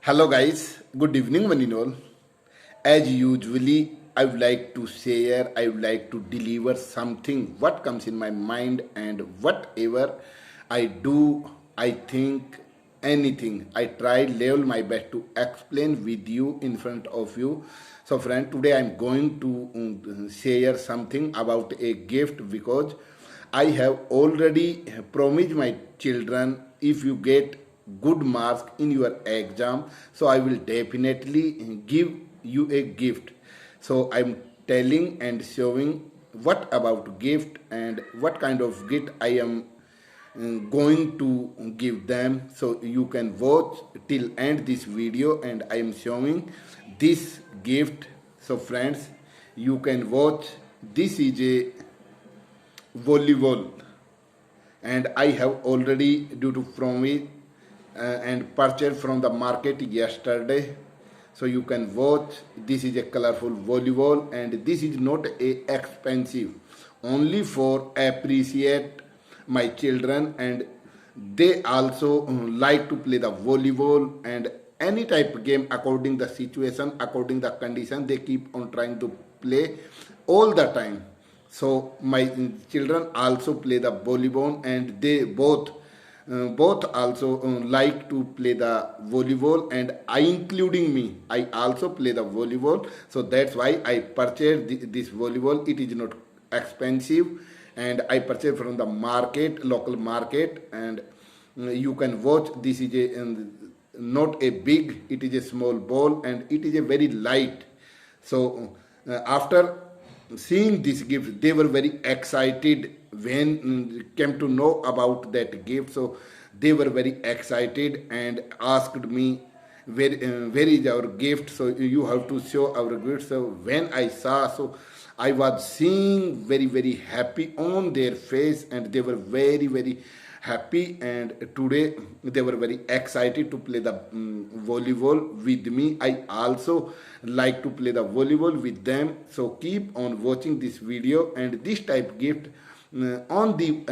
Hello guys, good evening one and all. As usually, I would like to share, I would like to deliver something what comes in my mind and whatever I do, I think anything. I try level my best to explain with you in front of you. So friend, today I'm going to share something about a gift because I have already promised my children if you get good marks in your exam, so I will definitely give you a gift. So I'm telling and showing what about gift and what kind of gift I am going to give them, so you can watch till end this video and I am showing this gift. So friends, you can watch. This is a volleyball and I have already due to from it and purchased from the market yesterday. So you can watch. This is a colorful volleyball and this is not a expensive. Only for appreciate my children, and they also like to play the volleyball and any type of game according the situation, according the condition. They keep on trying to play all the time. So my children also play the volleyball and they both also like to play the volleyball, and I including me, I also play the volleyball. So that's why I purchased this volleyball. It is not expensive and I purchased from the market, local market, and you can watch. This is a not a big, it is a small ball and it is a very light. So after seeing this gift, they were very excited when came to know about that gift. So they were very excited and asked me, where is our gift? So you have to show our gift. So when I saw, so I was seeing very happy on their face and they were very happy, and today they were very excited to play the volleyball with me. I also like to play the volleyball with them. So keep on watching this video, and this type gift on the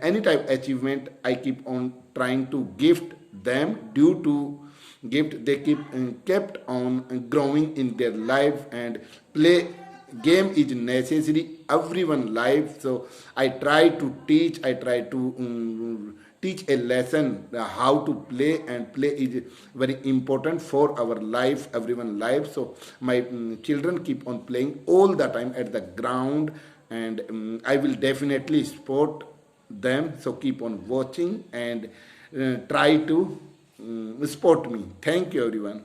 any type achievement I keep on trying to gift them. Due to gift, they kept on growing in their life, and play game is necessary everyone life. So I try to teach, I try to teach a lesson how to play, and play is very important for our life, everyone life. So my children keep on playing all the time at the ground, and I will definitely support them. So keep on watching and try to support me. Thank you everyone.